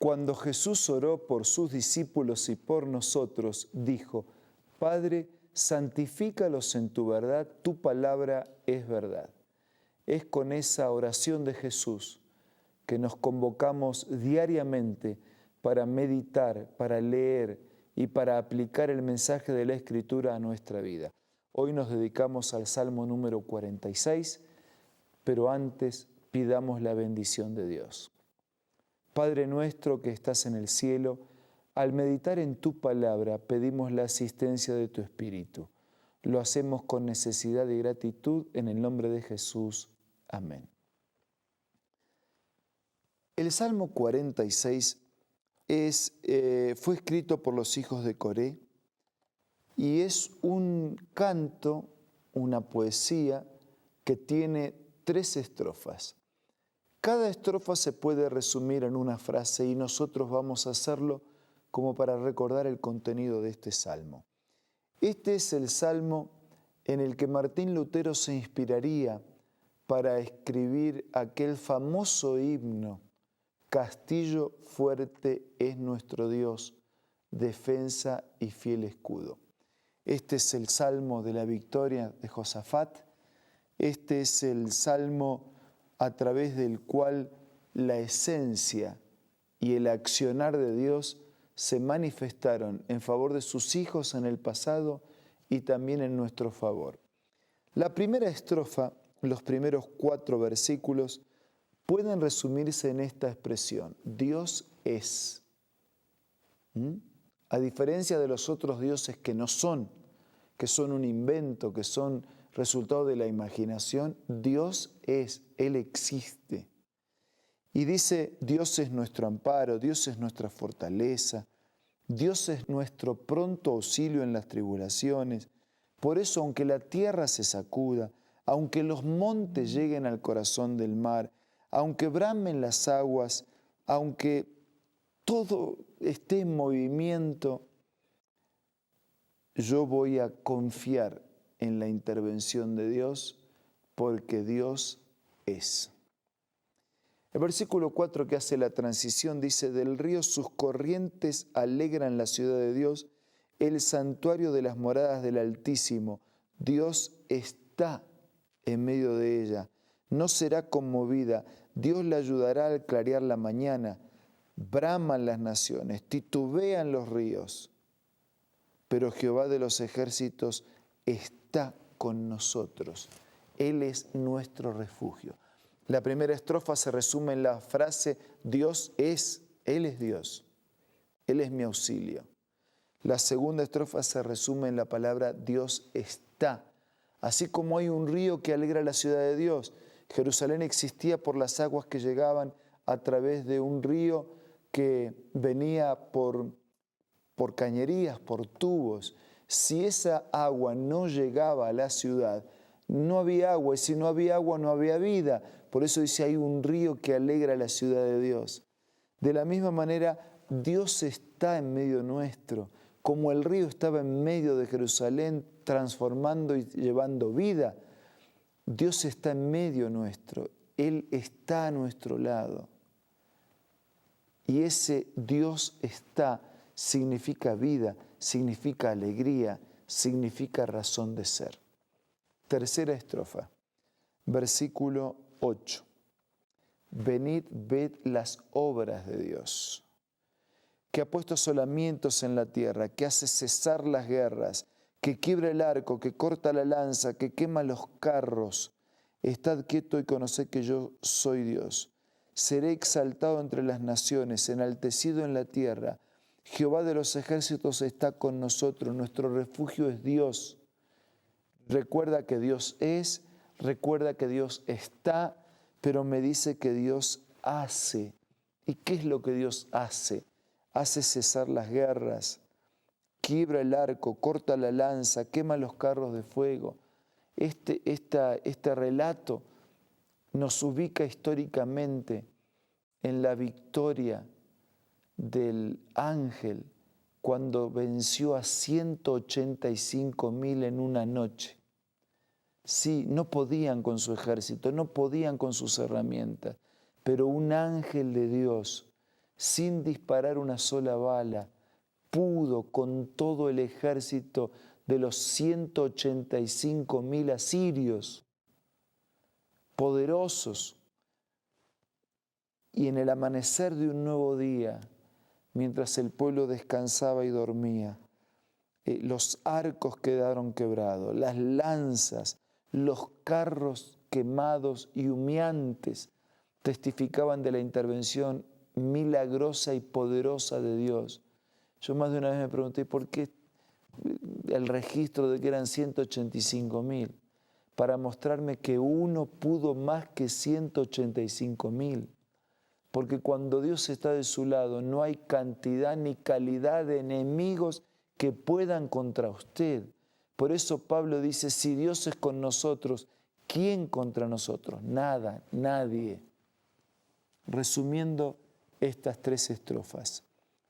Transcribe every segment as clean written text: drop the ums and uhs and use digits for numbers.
Cuando Jesús oró por sus discípulos y por nosotros, dijo: Padre, santifícalos en tu verdad, tu palabra es verdad. Es con esa oración de Jesús que nos convocamos diariamente para meditar, para leer y para aplicar el mensaje de la Escritura a nuestra vida. Hoy nos dedicamos al Salmo número 46, pero antes pidamos la bendición de Dios. Padre nuestro que estás en el cielo, al meditar en tu palabra pedimos la asistencia de tu Espíritu. Lo hacemos con necesidad y gratitud en el nombre de Jesús. Amén. El Salmo 46 fue escrito por los hijos de Coré y es un canto, una poesía que tiene 3 estrofas. Cada estrofa se puede resumir en una frase y nosotros vamos a hacerlo como para recordar el contenido de este salmo. Este es el salmo en el que Martín Lutero se inspiraría para escribir aquel famoso himno: Castillo fuerte es nuestro Dios, defensa y fiel escudo. Este es el salmo de la victoria de Josafat. Este es el salmo a través del cual la esencia y el accionar de Dios se manifestaron en favor de sus hijos en el pasado y también en nuestro favor. La primera estrofa, los primeros 4 versículos, pueden resumirse en esta expresión: Dios es. A diferencia de los otros dioses que no son, que son un invento, que son resultado de la imaginación, Dios es, Él existe. Y dice: Dios es nuestro amparo, Dios es nuestra fortaleza, Dios es nuestro pronto auxilio en las tribulaciones. Por eso, aunque la tierra se sacuda, aunque los montes lleguen al corazón del mar, aunque bramen las aguas, aunque todo esté en movimiento, yo voy a confiar en la intervención de Dios, porque Dios es. El versículo 4, que hace la transición, dice: del río sus corrientes alegran la ciudad de Dios, el santuario de las moradas del Altísimo. Dios está en medio de ella, no será conmovida. Dios la ayudará al clarear la mañana. Braman las naciones, titubean los ríos, pero Jehová de los ejércitos está con nosotros. Él es nuestro refugio. La primera estrofa se resume en la frase: Dios es, Él es Dios, Él es mi auxilio. La segunda estrofa se resume en la palabra Dios está. Así como hay un río que alegra la ciudad de Dios, Jerusalén existía por las aguas que llegaban a través de un río que venía por cañerías, por tubos. Si esa agua no llegaba a la ciudad, no había agua, y si no había agua, no había vida. Por eso dice: hay un río que alegra la ciudad de Dios. De la misma manera, Dios está en medio nuestro, como el río estaba en medio de Jerusalén, transformando y llevando vida. Dios está en medio nuestro, Él está a nuestro lado. Y ese Dios está significa vida, significa alegría, significa razón de ser. Tercera estrofa, versículo 8. Venid, ved las obras de Dios, que ha puesto asolamientos en la tierra, que hace cesar las guerras, que quiebra el arco, que corta la lanza, que quema los carros. Estad quieto y conoced que yo soy Dios. Seré exaltado entre las naciones, enaltecido en la tierra. Jehová de los ejércitos está con nosotros, nuestro refugio es Dios. Recuerda que Dios es, recuerda que Dios está, pero me dice que Dios hace. ¿Y qué es lo que Dios hace? Hace cesar las guerras, quiebra el arco, corta la lanza, quema los carros de fuego. Este relato nos ubica históricamente en la victoria del ángel cuando venció a 185,000 en una noche. Sí, no podían con su ejército, no podían con sus herramientas, pero un ángel de Dios sin disparar una sola bala, pudo con todo el ejército de los 185.000 asirios, poderosos. Y en el amanecer de un nuevo día, mientras el pueblo descansaba y dormía, los arcos quedaron quebrados, las lanzas, los carros quemados y humeantes testificaban de la intervención milagrosa y poderosa de Dios. Yo más de una vez me pregunté, ¿por qué el registro de que eran 185.000? Para mostrarme que uno pudo más que 185.000. Porque cuando Dios está de su lado, no hay cantidad ni calidad de enemigos que puedan contra usted. Por eso Pablo dice, si Dios es con nosotros, ¿quién contra nosotros? Nada, nadie. Resumiendo estas 3 estrofas,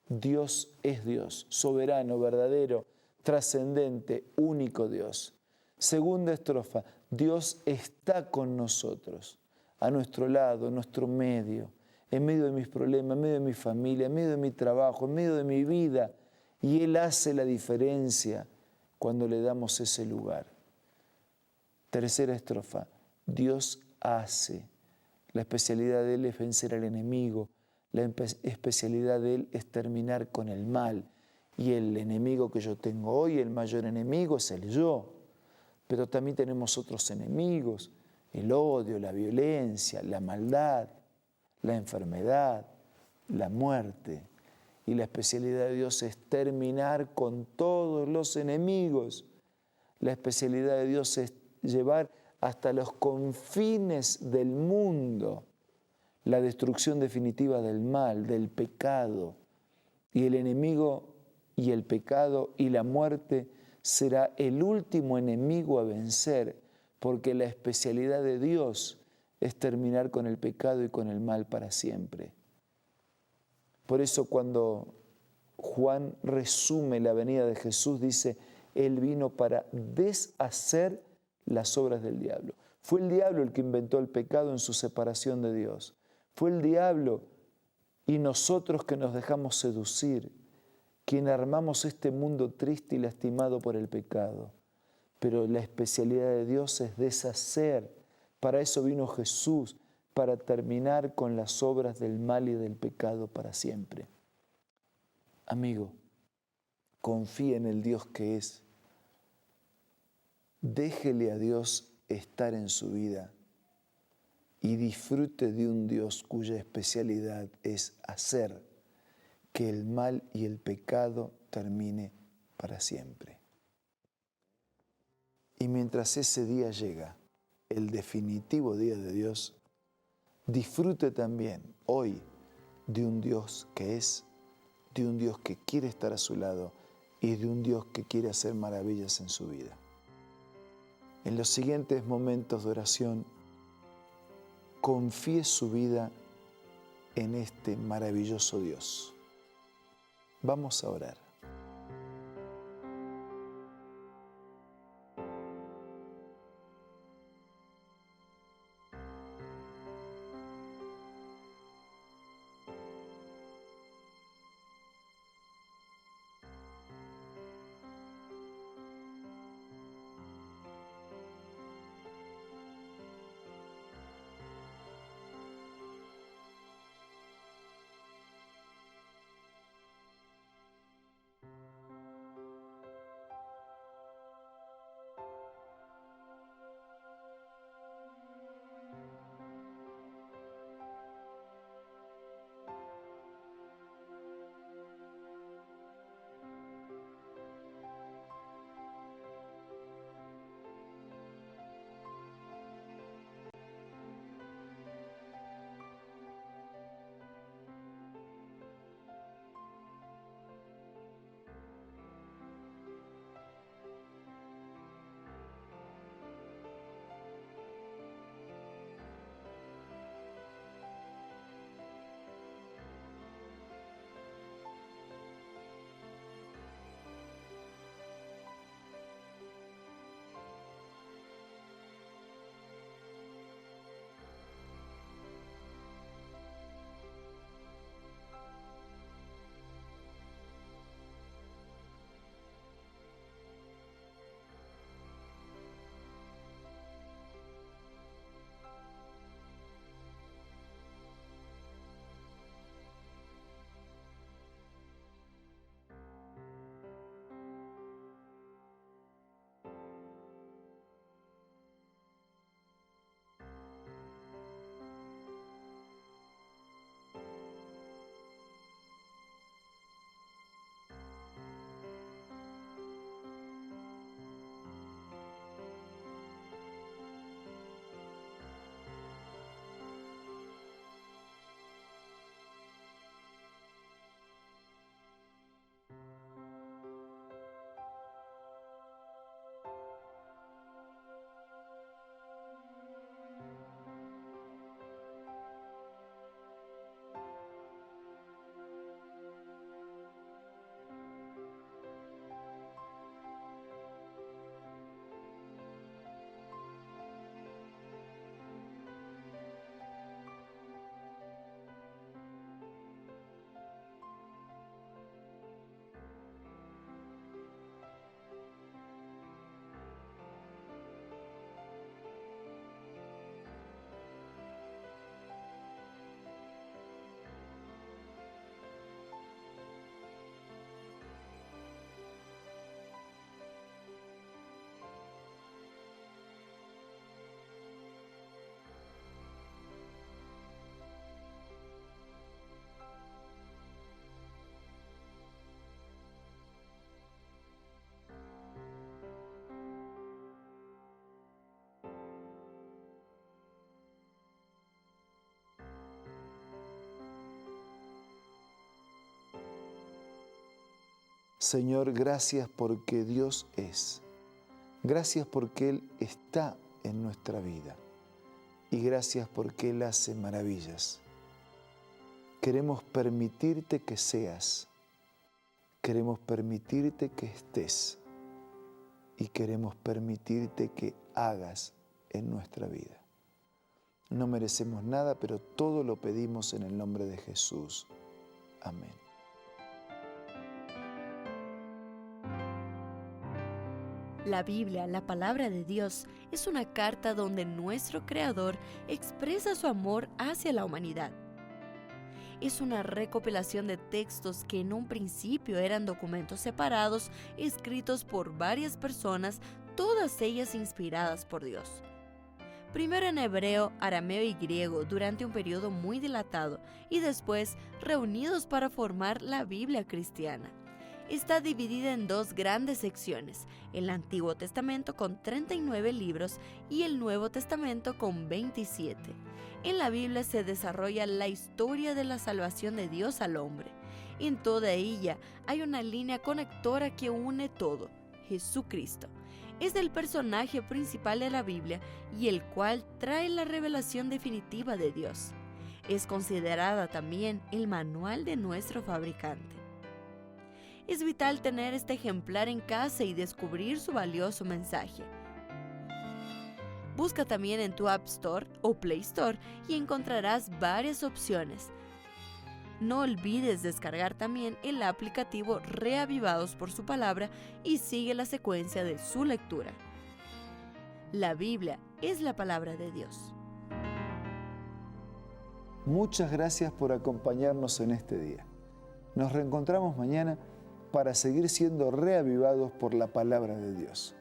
Dios es Dios, soberano, verdadero, trascendente, único Dios. Segunda estrofa, Dios está con nosotros, a nuestro lado, en nuestro medio, en medio de mis problemas, en medio de mi familia, en medio de mi trabajo, en medio de mi vida. Y Él hace la diferencia cuando le damos ese lugar. Tercera estrofa, Dios hace. La especialidad de Él es vencer al enemigo. La especialidad de Él es terminar con el mal. Y el enemigo que yo tengo hoy, el mayor enemigo, es el yo. Pero también tenemos otros enemigos, el odio, la violencia, la maldad, la enfermedad, la muerte. Y la especialidad de Dios es terminar con todos los enemigos. La especialidad de Dios es llevar hasta los confines del mundo la destrucción definitiva del mal, del pecado. Y el enemigo y el pecado y la muerte será el último enemigo a vencer, porque la especialidad de Dios es terminar con el pecado y con el mal para siempre. Por eso cuando Juan resume la venida de Jesús, dice, Él vino para deshacer las obras del diablo. Fue el diablo el que inventó el pecado en su separación de Dios. Fue el diablo y nosotros que nos dejamos seducir, quien armamos este mundo triste y lastimado por el pecado. Pero la especialidad de Dios es deshacer. Para eso vino Jesús, para terminar con las obras del mal y del pecado para siempre. Amigo, confíe en el Dios que es. Déjele a Dios estar en su vida y disfrute de un Dios cuya especialidad es hacer que el mal y el pecado termine para siempre. Y mientras ese día llega, el definitivo día de Dios, disfrute también hoy de un Dios que es, de un Dios que quiere estar a su lado y de un Dios que quiere hacer maravillas en su vida. En los siguientes momentos de oración, confíe su vida en este maravilloso Dios. Vamos a orar. Señor, gracias porque Dios es. Gracias porque Él está en nuestra vida. Y gracias porque Él hace maravillas. Queremos permitirte que seas. Queremos permitirte que estés. Y queremos permitirte que hagas en nuestra vida. No merecemos nada, pero todo lo pedimos en el nombre de Jesús. Amén. La Biblia, la palabra de Dios, es una carta donde nuestro Creador expresa su amor hacia la humanidad. Es una recopilación de textos que en un principio eran documentos separados, escritos por varias personas, todas ellas inspiradas por Dios. Primero en hebreo, arameo y griego durante un periodo muy dilatado y después reunidos para formar la Biblia cristiana. Está dividida en dos grandes secciones, el Antiguo Testamento con 39 libros y el Nuevo Testamento con 27. En la Biblia se desarrolla la historia de la salvación de Dios al hombre. En toda ella hay una línea conectora que une todo, Jesucristo. Es el personaje principal de la Biblia y el cual trae la revelación definitiva de Dios. Es considerada también el manual de nuestro fabricante. Es vital tener este ejemplar en casa y descubrir su valioso mensaje. Busca también en tu App Store o Play Store y encontrarás varias opciones. No olvides descargar también el aplicativo Reavivados por su palabra y sigue la secuencia de su lectura. La Biblia es la palabra de Dios. Muchas gracias por acompañarnos en este día. Nos reencontramos mañana para seguir siendo reavivados por la palabra de Dios.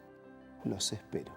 Los espero.